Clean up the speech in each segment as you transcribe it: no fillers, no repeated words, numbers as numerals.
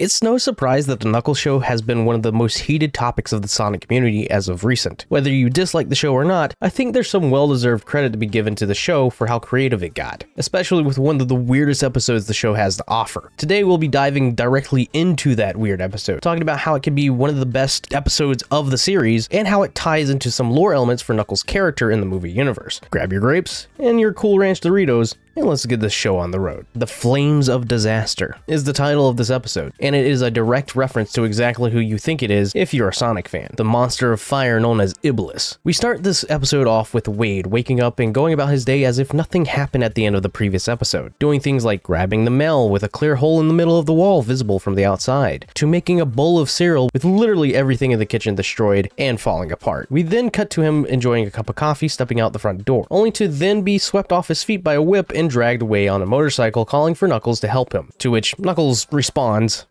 It's no surprise that the Knuckles show has been one of the most heated topics of the Sonic community as of recent. Whether you dislike the show or not, I think there's some well-deserved credit to be given to the show for how creative it got, especially with one of the weirdest episodes the show has to offer. Today we'll be diving directly into that weird episode, talking about how it can be one of the best episodes of the series and how it ties into some lore elements for Knuckles' character in the movie universe. Grab your grapes and your Cool Ranch Doritos, and let's get this show on the road. The Flames of Disaster is the title of this episode, and it is a direct reference to exactly who you think it is if you're a Sonic fan, the monster of fire known as Iblis. We start this episode off with Wade waking up and going about his day as if nothing happened at the end of the previous episode, doing things like grabbing the mail with a clear hole in the middle of the wall visible from the outside, to making a bowl of cereal with literally everything in the kitchen destroyed and falling apart. We then cut to him enjoying a cup of coffee stepping out the front door, only to then be swept off his feet by a whip and dragged away on a motorcycle, calling for Knuckles to help him, to which Knuckles responds,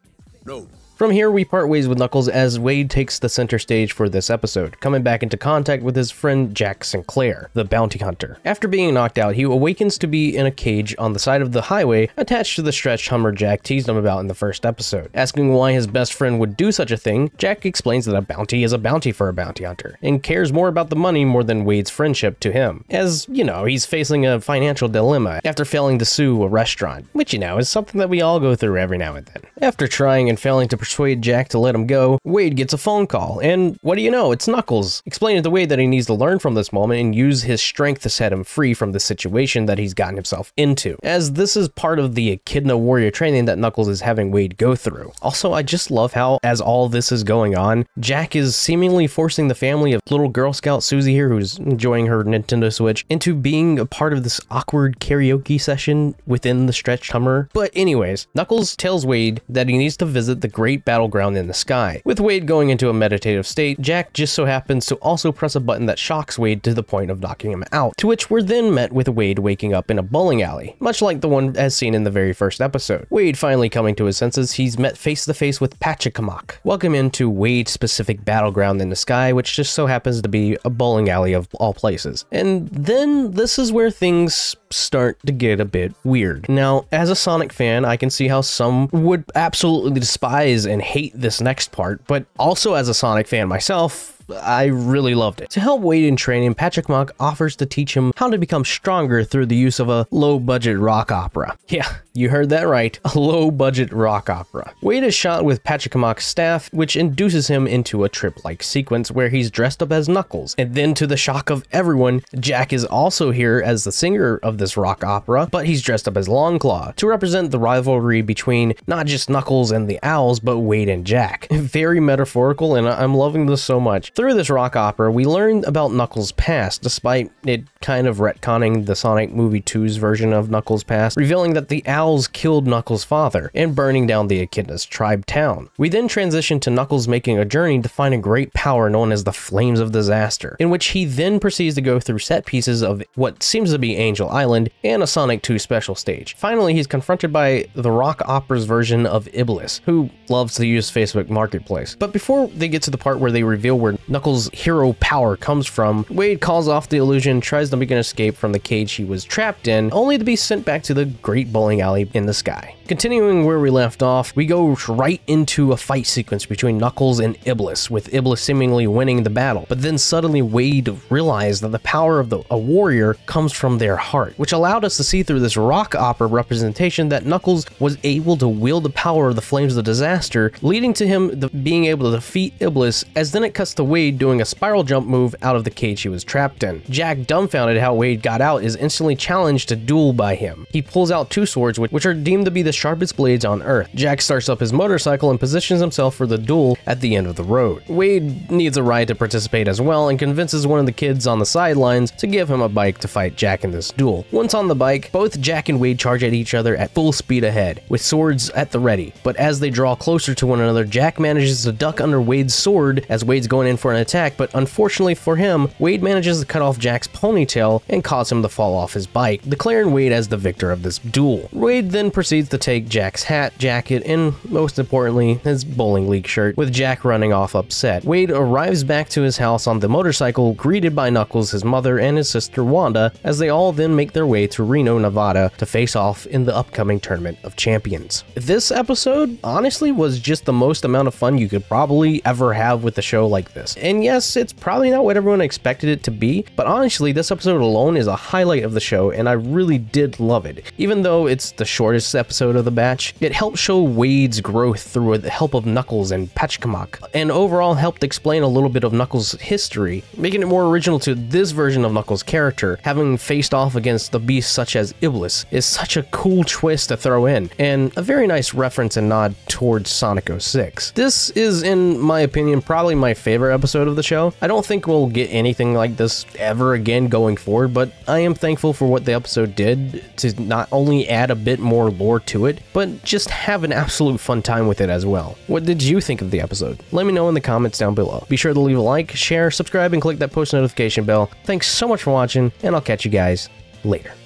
"No." From here, we part ways with Knuckles as Wade takes the center stage for this episode, coming back into contact with his friend Jack Sinclair, the bounty hunter. After being knocked out, he awakens to be in a cage on the side of the highway attached to the stretched Hummer Jack teased him about in the first episode. Asking why his best friend would do such a thing, Jack explains that a bounty is a bounty for a bounty hunter, and cares more about the money more than Wade's friendship to him, as, you know, he's facing a financial dilemma after failing to sue a restaurant, which, you know, is something that we all go through every now and then. After trying and failing to persuade Jack to let him go, Wade gets a phone call, and what do you know, it's Knuckles, explaining to Wade that he needs to learn from this moment and use his strength to set him free from the situation that he's gotten himself into, as this is part of the Echidna warrior training that Knuckles is having Wade go through. Also, I just love how, as all this is going on, Jack is seemingly forcing the family of little Girl Scout Susie here, who's enjoying her Nintendo Switch, into being a part of this awkward karaoke session within the stretched Hummer. But anyways, Knuckles tells Wade that he needs to visit the Great Battleground in the sky. With Wade going into a meditative state, Jack just so happens to also press a button that shocks Wade to the point of knocking him out, to which we're then met with Wade waking up in a bowling alley, much like the one as seen in the very first episode. Wade finally coming to his senses, he's met face to face with Pachacamac. Welcome into Wade's specific battleground in the sky, which just so happens to be a bowling alley of all places. And then this is where things start to get a bit weird. Now, as a Sonic fan, I can see how some would absolutely despise and hate this next part, but also as a Sonic fan myself, I really loved it. To help Wade in training, Pachacamac offers to teach him how to become stronger through the use of a low-budget rock opera. Yeah, you heard that right, a low-budget rock opera. Wade is shot with Pachacamac's staff, which induces him into a trip-like sequence where he's dressed up as Knuckles. And then, to the shock of everyone, Jack is also here as the singer of this rock opera, but he's dressed up as Longclaw to represent the rivalry between not just Knuckles and the Owls, but Wade and Jack. Very metaphorical, and I'm loving this so much. Through this rock opera, we learn about Knuckles' past, despite it kind of retconning the Sonic Movie 2's version of Knuckles' past, revealing that the Owls killed Knuckles' father and burning down the Echidna's tribe town. We then transition to Knuckles making a journey to find a great power known as the Flames of Disaster, in which he then proceeds to go through set pieces of what seems to be Angel Island and a Sonic 2 special stage. Finally, he's confronted by the rock opera's version of Iblis, who loves to use Facebook Marketplace. But before they get to the part where they reveal where Knuckles' hero power comes from, Wade calls off the illusion, tries to make an escape from the cage he was trapped in, only to be sent back to the great bowling alley in the sky. Continuing where we left off, we go right into a fight sequence between Knuckles and Iblis, with Iblis seemingly winning the battle. But then suddenly Wade realized that the power of a warrior comes from their heart, which allowed us to see through this rock opera representation that Knuckles was able to wield the power of the Flames of Disaster, leading to him being able to defeat Iblis, as then it cuts to Wade doing a spiral jump move out of the cage he was trapped in. Jack, dumbfounded how Wade got out, is instantly challenged to duel by him. He pulls out two swords, which are deemed to be the sharpest blades on Earth. Jack starts up his motorcycle and positions himself for the duel at the end of the road. Wade needs a ride to participate as well and convinces one of the kids on the sidelines to give him a bike to fight Jack in this duel. Once on the bike, both Jack and Wade charge at each other at full speed ahead, with swords at the ready. But as they draw closer to one another, Jack manages to duck under Wade's sword as Wade's going in for an attack, but unfortunately for him, Wade manages to cut off Jack's ponytail and cause him to fall off his bike, declaring Wade as the victor of this duel. Wade then proceeds to take Jack's hat, jacket, and most importantly, his bowling league shirt, with Jack running off upset. Wade arrives back to his house on the motorcycle, greeted by Knuckles, his mother, and his sister Wanda, as they all then make their way to Reno, Nevada to face off in the upcoming Tournament of Champions. This episode honestly was just the most amount of fun you could probably ever have with a show like this. And yes, it's probably not what everyone expected it to be, but honestly, this episode alone is a highlight of the show, and I really did love it. Even though it's the shortest episode of the batch, it helped show Wade's growth through the help of Knuckles and Patchkamak, and overall helped explain a little bit of Knuckles' history, making it more original to this version of Knuckles' character. Having faced off against the beasts such as Iblis is such a cool twist to throw in, and a very nice reference and nod towards Sonic 06. This is, in my opinion, probably my favorite episode of the show. I don't think we'll get anything like this ever again going forward, but I am thankful for what the episode did to not only add a bit more lore to it, but just have an absolute fun time with it as well. What did you think of the episode? Let me know in the comments down below. Be sure to leave a like, share, subscribe, and click that post notification bell. Thanks so much for watching, and I'll catch you guys later.